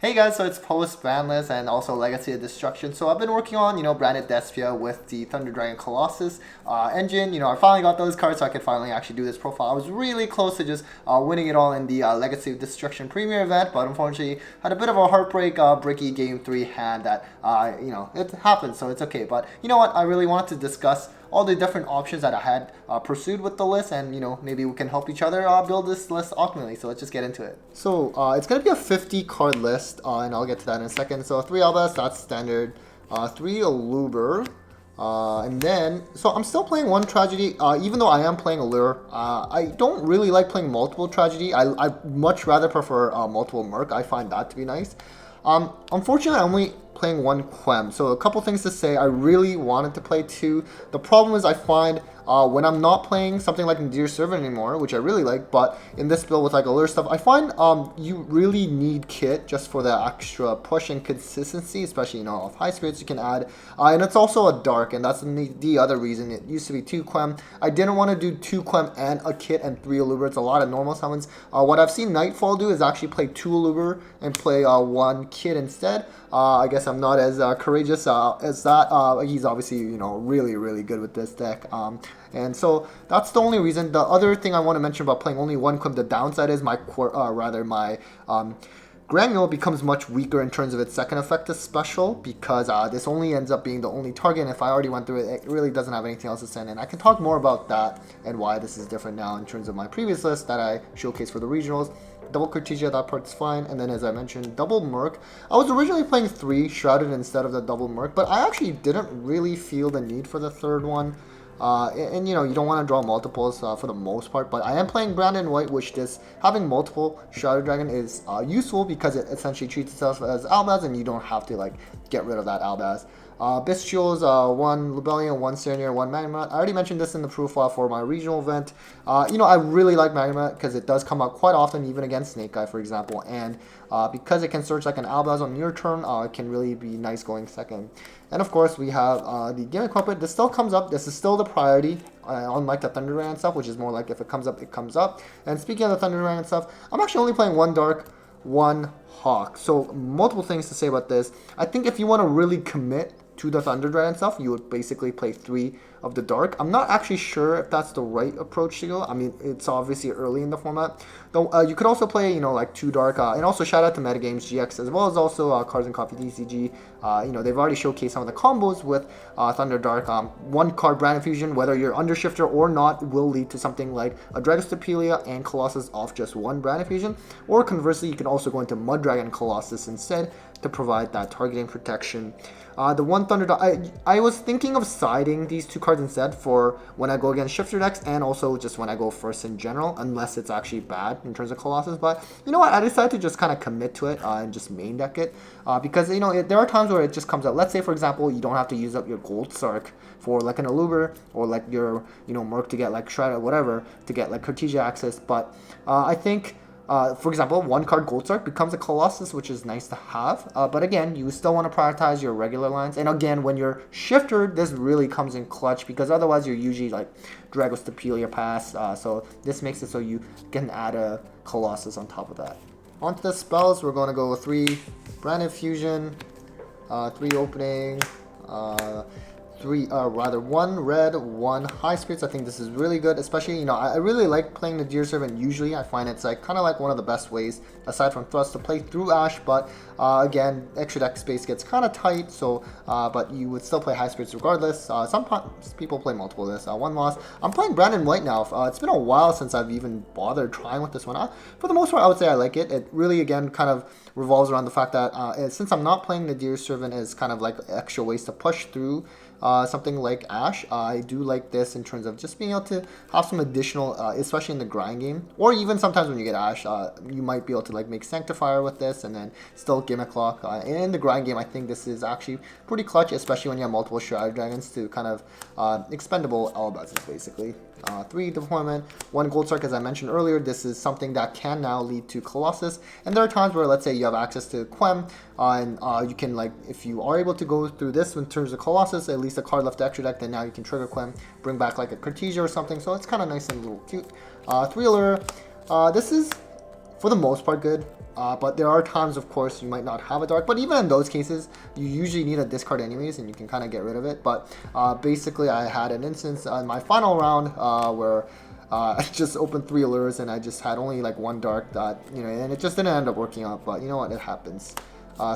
Hey guys, so it's post Brandless and also Legacy of Destruction. So I've been working on, Branded Despia with the Thunder Dragon Colossus engine. I finally got those cards so I could finally actually do this profile. I was really close to just winning it all in the Legacy of Destruction Premier event, but unfortunately had a bit of a heartbreak bricky game 3 hand that, it happened, so it's okay. But you know what, I really wanted to discuss all the different options that I had pursued with the list, and maybe we can help each other build this list optimally. So let's just get into it. So it's gonna be a 50 card list, and I'll get to that in a second. So 3 Albas, that's standard. 3 Aluber. And then, so I'm still playing 1 Tragedy, even though I am playing Allure. I don't really like playing multiple Tragedy. I much rather prefer multiple Merc. I find that to be nice. Unfortunately, I'm only playing 1 Quem. So a couple things to say. I really wanted to play 2. The problem is I find when I'm not playing something like Nadir Servant anymore, which I really like, but in this build with like Allure stuff, I find you really need Kit just for the extra push and consistency, especially, of high spirits you can add. And it's also a dark, and that's the other reason. It used to be 2 Quem. I didn't want to do 2 Quem and a Kit and 3 Allure. It's a lot of normal summons. What I've seen Nightfall do is actually play 2 Allure and play 1 Kit instead. I guess I'm not as courageous as that. He's obviously, really, really good with this deck. And so that's the only reason. The other thing I want to mention about playing only 1 Quim, the downside is my Granule becomes much weaker in terms of its second effect as special, because this only ends up being the only target, and if I already went through it, it really doesn't have anything else to send. And I can talk more about that and why this is different now in terms of my previous list that I showcased for the regionals. Double Cortesia, that part's fine. And then, as I mentioned, double Merc. I was originally playing 3 Shrouded instead of the double Merc, but I actually didn't really feel the need for the third one. And you don't want to draw multiples for the most part, but I am playing Branded White, which having multiple Shrouded Dragon is useful because it essentially treats itself as Albaz, and you don't have to get rid of that Albaz. Bestials, 1 Lubellion, 1 Serenir, 1 Magnemite. I already mentioned this in the profile for my regional event. I really like Magnemite because it does come out quite often, even against Snake Eye, for example. And because it can search like an Albaz on your turn, it can really be nice going second. And of course, we have the Gimmick Puppet. This still comes up. This is still the priority, unlike the Thunder Dragon stuff, which is more like if it comes up, it comes up. And speaking of the Thunder Dragon stuff, I'm actually only playing 1 Dark, 1 Hawk. So multiple things to say about this. I think if you want to really commit to the Thunder Dragon stuff, you would basically play 3 of the Dark. I'm not actually sure if that's the right approach to go. I mean, it's obviously early in the format. Though you could also play, like 2 Dark, and also shout out to Metagames GX, as well as also Cards and Coffee TCG. They've already showcased some of the combos with Thunder Dark. 1 card Brand Infusion, whether you're Undershifter or not, will lead to something like a Dragostapelia and Colossus off just 1 Brand Infusion. Or conversely, you can also go into Mud Dragon Colossus instead to provide that targeting protection. The 1 Thunder Dark, I was thinking of siding these 2 cards instead for when I go against Shifter decks, and also just when I go first in general, unless it's actually bad in terms of Colossus. But you know what, I decided to just kind of commit to it and just main deck it, because there are times where it just comes out. Let's say, for example, you don't have to use up your Gold Sark for like an Aluber, or like your Merc to get like Shred or whatever to get like Cortesia access. But I think for example, 1 card Gold Sark becomes a Colossus, which is nice to have. But again, you still want to prioritize your regular lines. And again, when you're Shifter, this really comes in clutch, because otherwise you're usually like Dragostapelia pass. So this makes it so you can add a Colossus on top of that. Onto the spells, we're going to go with 3 Brand Infusion, 3 Opening, 1 red, 1 high spirits. I think this is really good, especially, I really like playing the Nadir Servant. Usually I find it's kind of like one of the best ways, aside from Thrust, to play through Ash, but again, extra deck space gets kind of tight, so, but you would still play high spirits regardless. Some people play multiple this. 1 loss. I'm playing Branded White now. It's been a while since I've even bothered trying with this one. For the most part, I would say I like it. It really, again, kind of revolves around the fact that since I'm not playing the Nadir Servant as kind of like extra ways to push through something like Ash, I do like this in terms of just being able to have some additional, especially in the grind game, or even sometimes when you get Ash, you might be able to like make Sanctifier with this and then still Gimmick Lock. In the grind game, I think this is actually pretty clutch, especially when you have multiple Shrouded Dragons to kind of expendable Albazes, basically. 3 Deployment, 1 Gold Sark, as I mentioned earlier. This is something that can now lead to Colossus, and there are times where, let's say, you have access to Quem, and you can, like, if you are able to go through this in terms of Colossus, at least a card left extra deck, then now you can trigger Quem, bring back like a Cortesia or something, so it's kind of nice and a little cute. 3 Allure, this is for the most part good. But there are times, of course, you might not have a dark. But even in those cases, you usually need a discard anyways, and you can kind of get rid of it. But basically, I had an instance in my final round where I just opened 3 allures and I just had only like 1 dark that, and it just didn't end up working out. But you know what? It happens.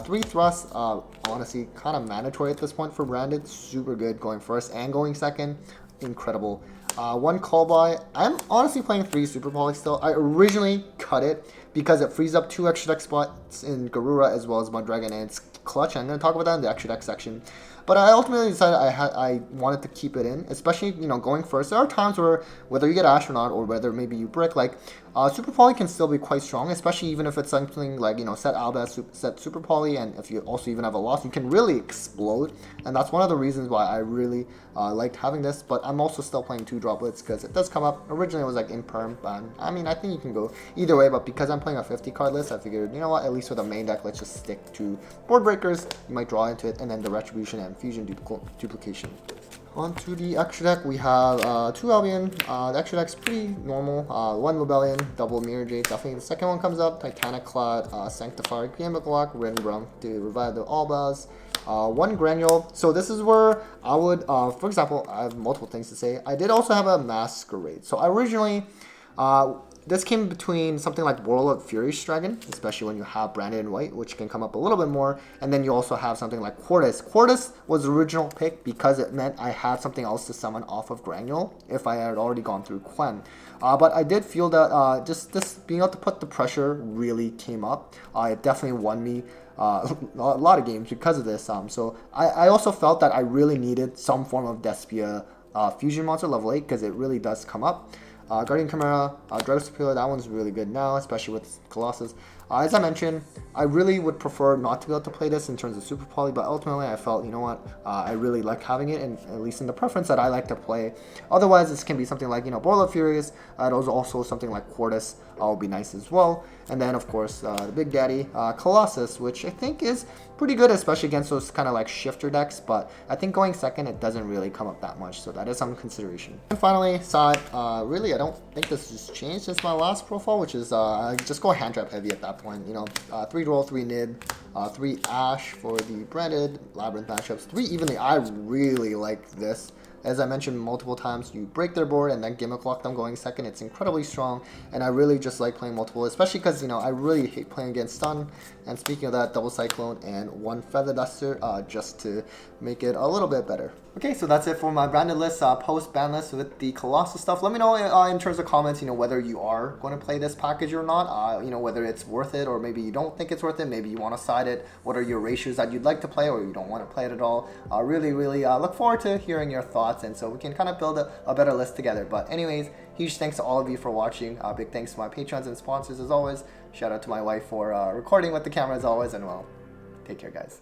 3 thrusts, honestly, kind of mandatory at this point for Branded. Super good going first and going second. Incredible. 1 call by. I'm honestly playing 3 Super Poly still. I originally cut it because it frees up 2 extra deck spots in Garura as well as Mudragon, and it's clutch. I'm going to talk about that in the extra deck section. But I ultimately decided I wanted to keep it in, especially, going first. There are times where, whether you get Astronaut or whether maybe you brick, like, Super Poly can still be quite strong, especially even if it's something like, set Albaz, set Super Poly, and if you also even have a loss, you can really explode. And that's one of the reasons why I really liked having this. But I'm also still playing 2 droplets because it does come up. Originally it was like in perm, but I mean, I think you can go either way. But because I'm playing a 50 card list, I figured, you know what, at least with a main deck, let's just stick to Board Breakers. You might draw into it, and then the Retribution and Fusion Duplication. On to the extra deck, we have 2 Albion. The extra deck's pretty normal. 1 Lobelion, double Mirror Jade. Definitely the second one comes up. Titanic Clad, Sanctifier, Gambit Lock, Renbrum to revive the Albaz. 1 Granule. So this is where I would, for example, I have multiple things to say. I did also have a Masquerade. So originally, this came between something like Whirl of Furious Dragon, especially when you have Branded in white, which can come up a little bit more. And then you also have something like Quartus. Quartus was the original pick because it meant I had something else to summon off of Granule if I had already gone through Quen. But I did feel that just this being able to put the pressure really came up. It definitely won me a lot of games because of this. So I also felt that I really needed some form of Despia fusion monster level 8 because it really does come up. Guardian Chimera, Dragon Superior, that one's really good now, especially with Colossus. As I mentioned, I really would prefer not to be able to play this in terms of Super Poly, but ultimately I felt, you know what, I really like having it, and at least in the preference that I like to play. Otherwise, this can be something like, Boil of Furious. It was also something like Quartus would be nice as well. And then, of course, the Big Daddy, Colossus, which I think is pretty good, especially against those kind of like shifter decks, but I think going second, it doesn't really come up that much, so that is some consideration. And finally, side, really, I don't think this has changed since my last profile, which is I just go hand trap heavy at that point. 3 Droll, 3 Nid, 3 Ash for the Branded Labyrinth matchups. 3 Evenly, I really like this. As I mentioned multiple times, you break their board and then Gimmick Lock them going second. It's incredibly strong, and I really just like playing multiple, especially because, I really hate playing against stun. And speaking of that, double Cyclone and 1 Feather Duster just to make it a little bit better. Okay, so that's it for my Branded list, post-ban list with the Colossus stuff. Let me know in terms of comments, whether you are going to play this package or not, whether it's worth it or maybe you don't think it's worth it, maybe you want to side it, what are your ratios that you'd like to play or you don't want to play it at all. Really look forward to hearing your thoughts, and so we can kind of build a better list together. But anyways, huge thanks to all of you for watching. Big thanks to my patrons and sponsors as always. Shout out to my wife for recording with the camera as always, and well, take care guys.